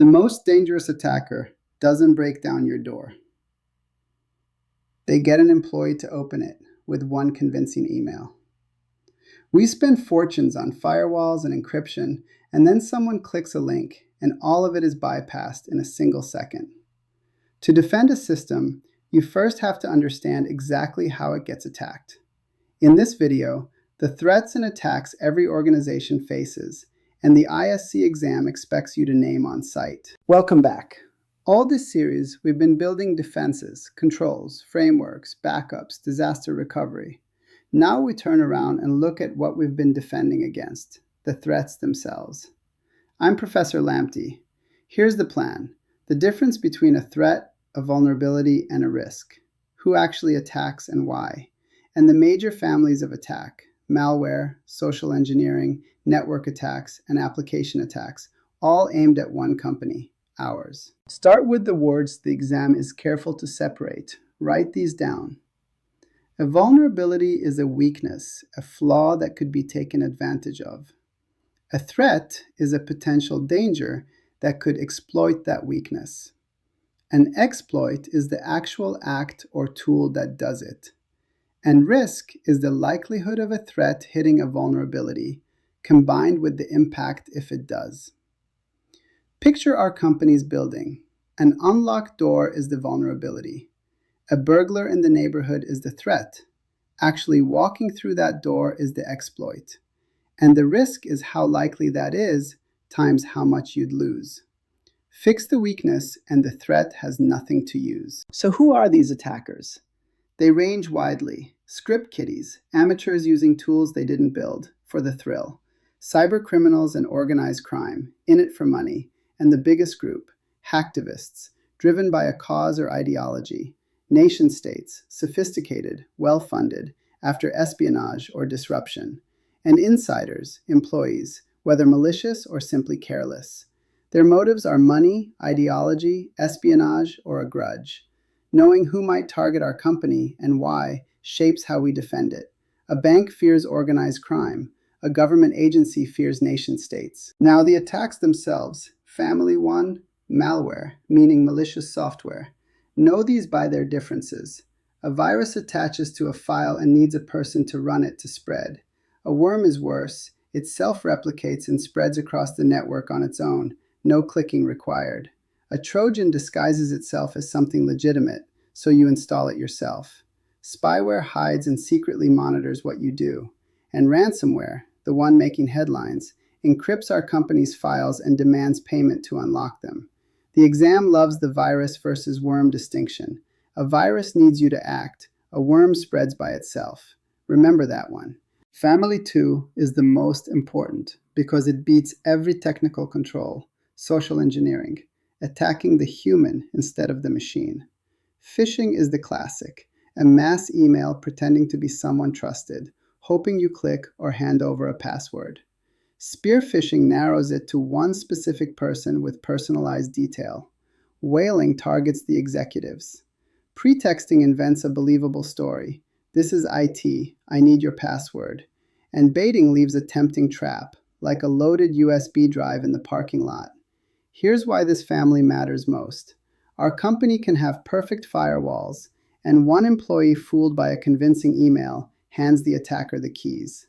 The most dangerous attacker doesn't break down your door. They get an employee to open it with one convincing email. We spend fortunes on firewalls and encryption, and then someone clicks a link, and all of it is bypassed in a single second. To defend a system, you first have to understand exactly how it gets attacked. In this video, the threats and attacks every organization faces, and the ISC exam expects you to name on site. Welcome back. All this series, we've been building defenses, controls, frameworks, backups, disaster recovery. Now we turn around and look at what we've been defending against, the threats themselves. I'm Professor Lamptey. Here's the plan: the difference between a threat, a vulnerability, and a risk, who actually attacks and why, and the major families of attack: malware, social engineering, network attacks, and application attacks, all aimed at one company, ours. Start with the words the exam is careful to separate. Write these down. A vulnerability is a weakness, a flaw that could be taken advantage of. A threat is a potential danger that could exploit that weakness. An exploit is the actual act or tool that does it. And risk is the likelihood of a threat hitting a vulnerability, combined with the impact if it does. Picture our company's building. An unlocked door is the vulnerability. A burglar in the neighborhood is the threat. Actually walking through that door is the exploit. And the risk is how likely that is times how much you'd lose. Fix the weakness and the threat has nothing to use. So who are these attackers? They range widely. Script kiddies, amateurs using tools they didn't build, for the thrill. Cyber criminals and organized crime, in it for money. And the biggest group, hacktivists, driven by a cause or ideology. Nation states, sophisticated, well-funded, after espionage or disruption. And insiders, employees, whether malicious or simply careless. Their motives are money, ideology, espionage, or a grudge. Knowing who might target our company and why shapes how we defend it. A bank fears organized crime. A government agency fears nation states. Now the attacks themselves. Family 1, malware, meaning malicious software. Know these by their differences. A virus attaches to a file and needs a person to run it to spread. A worm is worse. It self-replicates and spreads across the network on its own. No clicking required. A Trojan disguises itself as something legitimate, so you install it yourself. Spyware hides and secretly monitors what you do. And ransomware, the one making headlines, encrypts our company's files and demands payment to unlock them. The exam loves the virus versus worm distinction. A virus needs you to act. A worm spreads by itself. Remember that one. Family 2 is the most important because it beats every technical control, social engineering, attacking the human instead of the machine. Phishing is the classic, a mass email pretending to be someone trusted, hoping you click or hand over a password. Spear phishing narrows it to one specific person with personalized detail. Whaling targets the executives. Pretexting invents a believable story. This is IT, I need your password. And baiting leaves a tempting trap, like a loaded USB drive in the parking lot. Here's why this family matters most. Our company can have perfect firewalls, and one employee fooled by a convincing email hands the attacker the keys.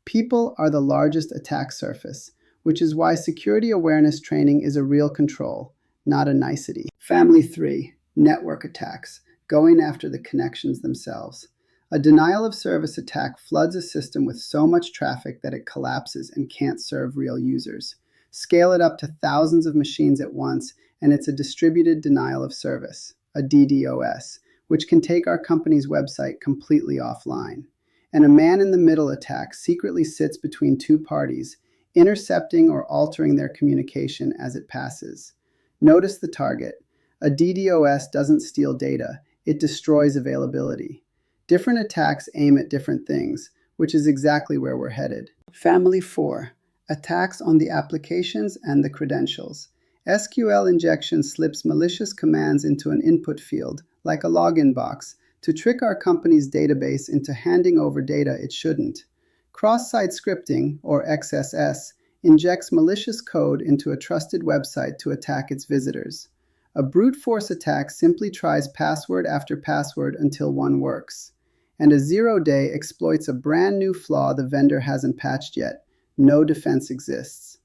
People are the largest attack surface, which is why security awareness training is a real control, not a nicety. Family 3, network attacks, going after the connections themselves. A denial of service attack floods a system with so much traffic that it collapses and can't serve real users. Scale it up to thousands of machines at once, and it's a distributed denial of service, a DDoS, which can take our company's website completely offline. And a man-in-the-middle attack secretly sits between two parties, intercepting or altering their communication as it passes. Notice the target. A DDoS doesn't steal data, it destroys availability. Different attacks aim at different things, which is exactly where we're headed. Family 4, attacks on the applications and the credentials. SQL injection slips malicious commands into an input field, like a login box, to trick our company's database into handing over data it shouldn't. Cross-site scripting, or XSS, injects malicious code into a trusted website to attack its visitors. A brute force attack simply tries password after password until one works. And a 0-day exploits a brand new flaw the vendor hasn't patched yet. No defense exists.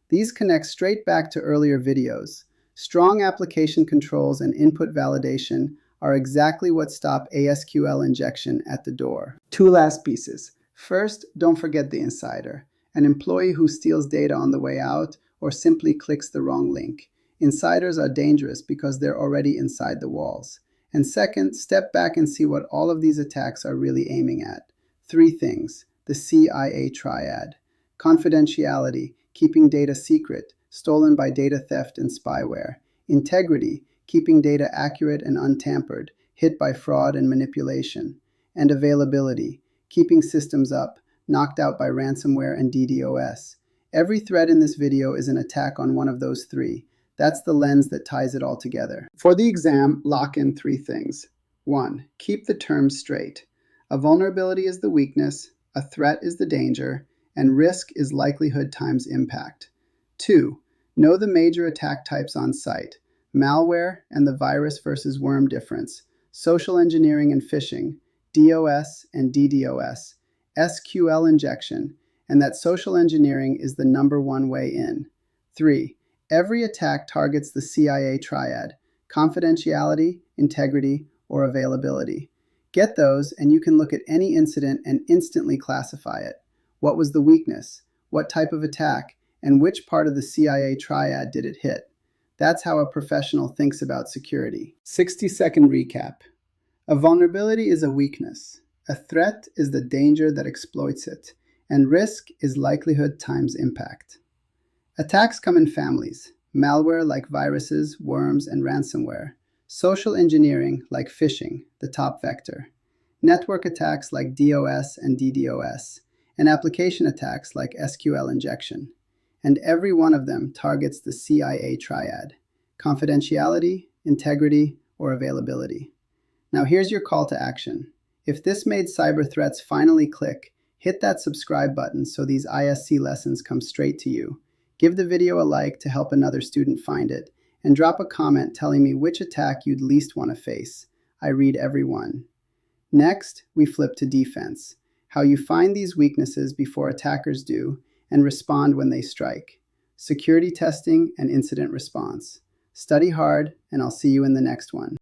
These connect straight back to earlier videos. Strong application controls and input validation are exactly what stop ASQL injection at the door. Two last pieces. First, don't forget the insider, an employee who steals data on the way out or simply clicks the wrong link. Insiders are dangerous because they're already inside the walls. And second, step back and see what all of these attacks are really aiming at. Three things. The CIA triad. Confidentiality, keeping data secret, stolen by data theft and spyware. Integrity, keeping data accurate and untampered, hit by fraud and manipulation. And availability, keeping systems up, knocked out by ransomware and DDoS. Every thread in this video is an attack on one of those three. That's the lens that ties it all together. For the exam, lock in three things. 1. Keep the terms straight. A vulnerability is the weakness, a threat is the danger, and risk is likelihood times impact. 2. Know the major attack types on site. Malware and the virus versus worm difference. Social engineering and phishing. DOS and DDoS. SQL injection. And that social engineering is the #1 way in. 3. Every attack targets the CIA triad: confidentiality, integrity, or availability. Get those, and you can look at any incident and instantly classify it. What was the weakness? What type of attack? And which part of the CIA triad did it hit? That's how a professional thinks about security. 60-second recap. A vulnerability is a weakness. A threat is the danger that exploits it. And risk is likelihood times impact. Attacks come in families. Malware like viruses, worms, and ransomware. Social engineering like phishing, the top vector. Network attacks like DOS and DDoS. And application attacks like SQL injection. And every one of them targets the CIA triad: confidentiality, integrity, or availability. Now here's your call to action. If this made cyber threats finally click, hit that subscribe button so these ISC lessons come straight to you. Give the video a like to help another student find it, and drop a comment telling me which attack you'd least want to face. I read every one. Next, we flip to defense, how you find these weaknesses before attackers do and respond when they strike. Security testing and incident response. Study hard, and I'll see you in the next one.